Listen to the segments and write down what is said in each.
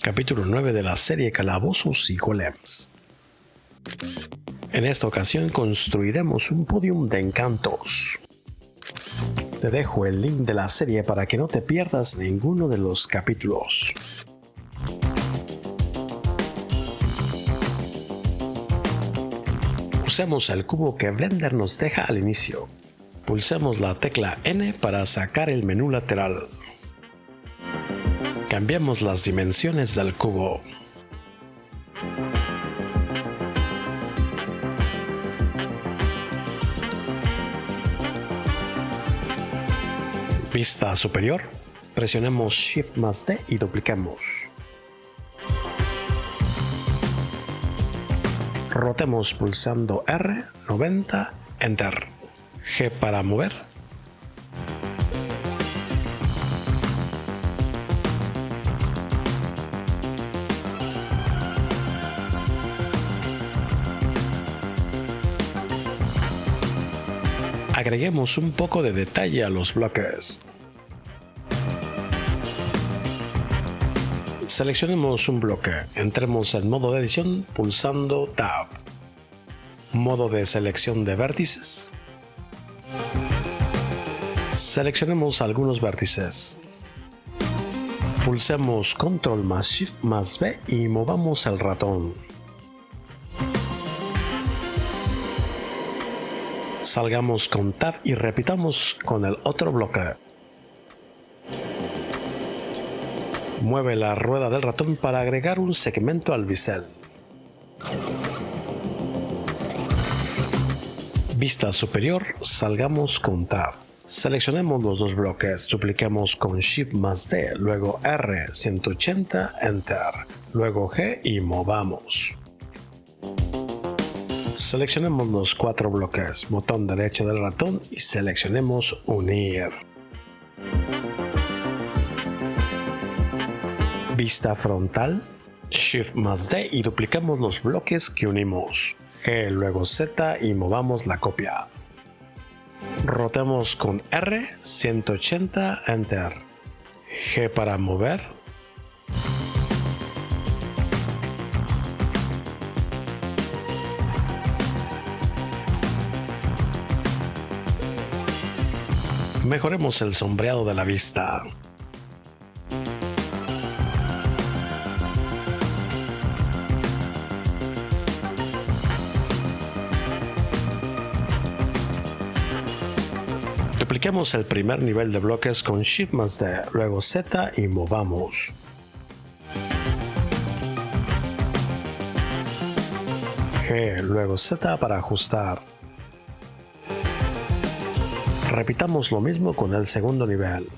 capítulo 9 de la serie Calabozos y Golems. En esta ocasión construiremos un podium de encantos. Te dejo el link de la serie para que no te pierdas ninguno de los capítulos. Usemos el cubo que Blender nos deja al inicio. Pulsemos la tecla N para sacar el menú lateral. Cambiemos las dimensiones del cubo. Vista superior, presionemos Shift más D y dupliquemos. Rotemos pulsando R, 90, Enter. G para mover. Agreguemos un poco de detalle a los bloques. Seleccionemos un bloque, entremos en modo de edición pulsando Tab. Modo de selección de vértices. Seleccionemos algunos vértices. Pulsemos Control más Shift más B y movamos el ratón. Salgamos con Tab y repitamos con el otro bloque. Mueve la rueda del ratón para agregar un segmento al bisel. Vista superior, salgamos con Tab. Seleccionemos los dos bloques, dupliquemos con Shift más D, luego R, 180, Enter, luego G y movamos. Seleccionemos los cuatro bloques, botón derecho del ratón y seleccionemos Unir. Vista frontal, Shift más D y duplicamos los bloques que unimos. G, luego Z y movamos la copia. Rotemos con R, 180, Enter. G para mover. Mejoremos el sombreado de la vista. Dupliquemos el primer nivel de bloques con Shift más D, luego Z y movamos. G, luego Z para ajustar. Repitamos lo mismo con el segundo nivel.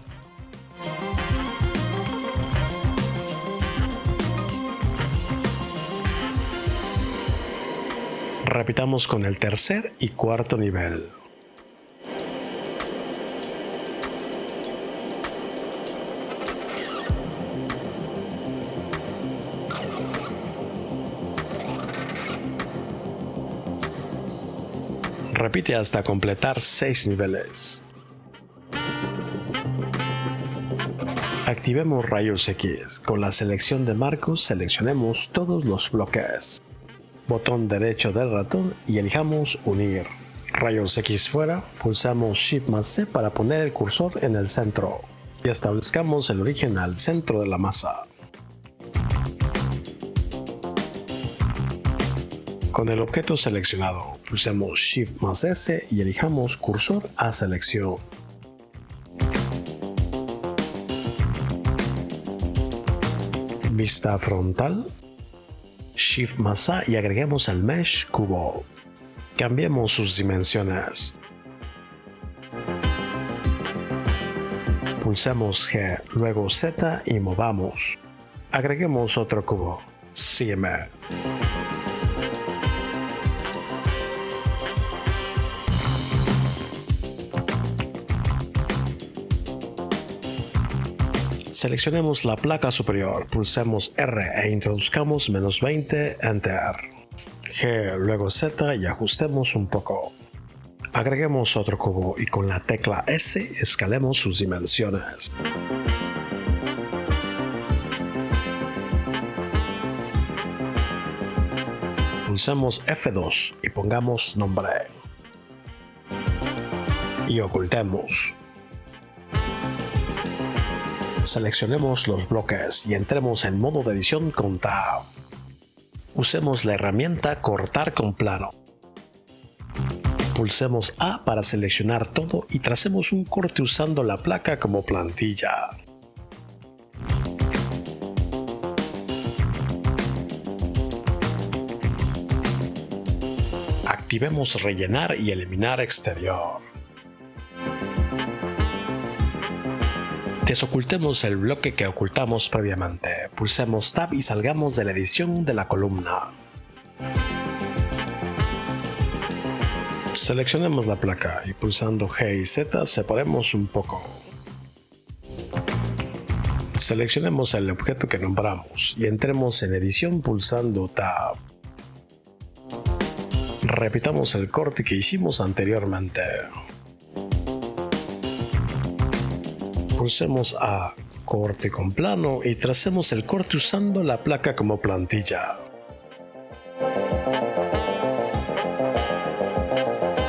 Repitamos con el tercer y cuarto nivel. Repite hasta completar 6 niveles. Activemos rayos X. Con la selección de marcos seleccionemos todos los bloques. Botón derecho del ratón y elijamos Unir. Rayos X fuera, pulsamos Shift más C para poner el cursor en el centro. Y establezcamos el origen al centro de la masa. Con el objeto seleccionado, pulsemos Shift más S y elijamos Cursor a selección. Vista frontal, Shift más A y agreguemos el Mesh Cubo. Cambiemos sus dimensiones. Pulsemos G, luego Z y movamos. Agreguemos otro cubo. Sígueme. Seleccionemos la placa superior, pulsemos R e introduzcamos -20, Enter. G, luego Z y ajustemos un poco. Agreguemos otro cubo y con la tecla S escalemos sus dimensiones. Pulsemos F2 y pongamos nombre. Y ocultemos. Seleccionemos los bloques y entremos en modo de edición con Tab. Usemos la herramienta Cortar con plano. Pulsemos A para seleccionar todo y tracemos un corte usando la placa como plantilla. Activemos rellenar y eliminar exterior. Desocultemos el bloque que ocultamos previamente. Pulsemos Tab y salgamos de la edición de la columna. Seleccionemos la placa y pulsando G y Z separemos un poco. Seleccionemos el objeto que nombramos y entremos en edición pulsando Tab. Repitamos el corte que hicimos anteriormente. Pulsemos A, corte con plano y tracemos el corte usando la placa como plantilla.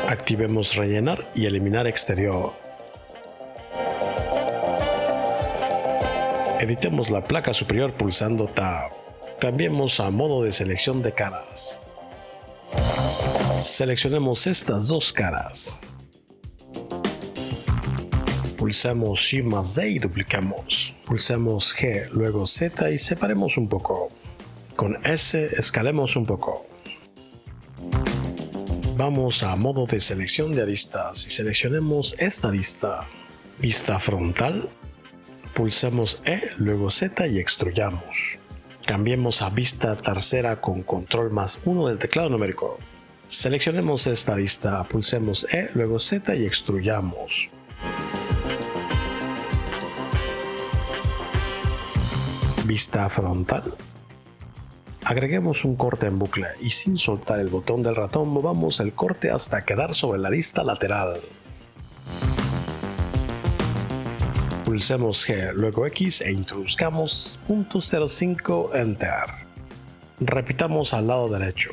Activemos rellenar y eliminar exterior. Editemos la placa superior pulsando Tab. Cambiemos a modo de selección de caras. Seleccionemos estas dos caras. Pulsemos Shift más D y duplicamos. Pulsemos G, luego Z y separemos un poco. Con S escalemos un poco. Vamos a modo de selección de aristas y seleccionemos esta arista. Vista frontal. Pulsemos E, luego Z y extruyamos. Cambiemos a vista tercera con control más 1 del teclado numérico. Seleccionemos esta arista, pulsemos E, luego Z y extruyamos. Vista frontal. Agreguemos un corte en bucle y sin soltar el botón del ratón movamos el corte hasta quedar sobre la arista lateral. Pulsemos G, luego X e introduzcamos .05 Enter. Repitamos al lado derecho.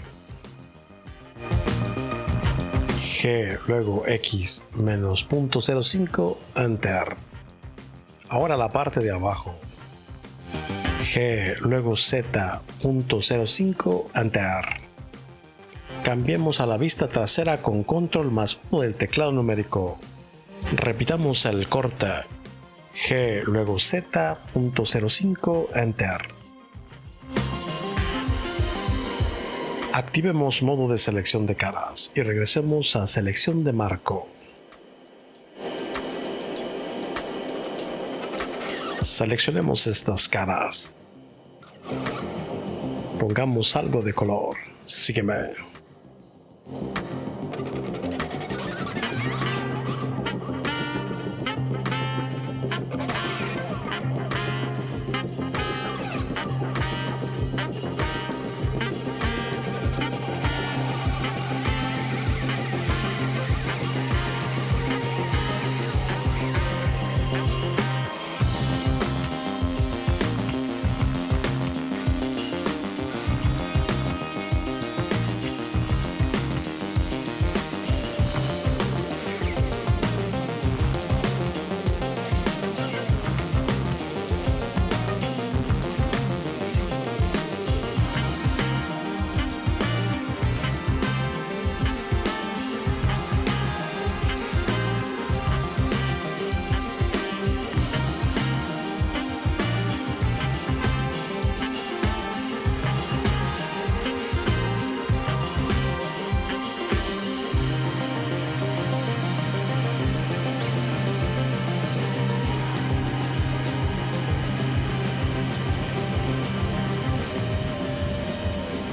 G, luego X menos .05 Enter. Ahora la parte de abajo. G, luego Z, .05 Enter. Cambiemos a la vista trasera con control más 1 del teclado numérico. Repitamos el corte. G, luego Z, .05 Enter. Activemos modo de selección de caras y regresemos a selección de marco. Seleccionemos estas caras. Pongamos algo de color. Sígueme.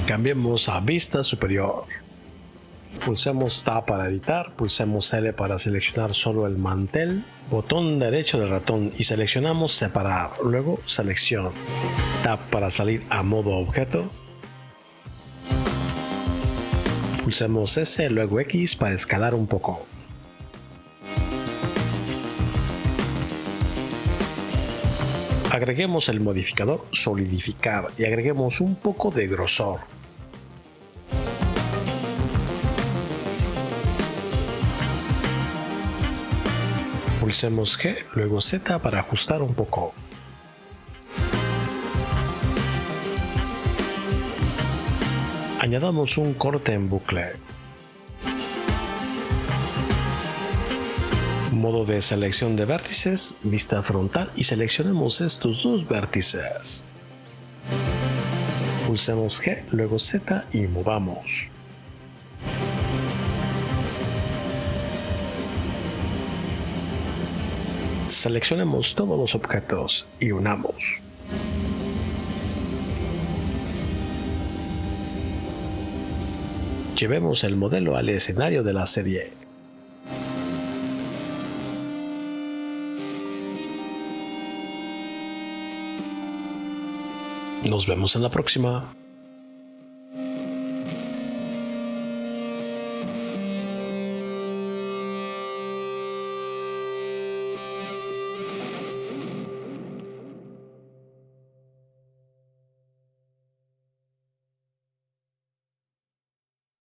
Cambiemos a vista superior. Pulsemos Tab para editar, pulsemos L para seleccionar solo el mantel, botón derecho del ratón y seleccionamos separar, luego selección. Tab para salir a modo objeto. Pulsemos S, luego X para escalar un poco. Agreguemos el modificador solidificar y agreguemos un poco de grosor. Pulsemos G, luego Z para ajustar un poco. Añadamos un corte en bucle. Modo de selección de vértices, vista frontal y seleccionemos estos dos vértices. Pulsemos G, luego Z y movamos. Seleccionemos todos los objetos y unamos. Llevemos el modelo al escenario de la serie. Nos vemos en la próxima.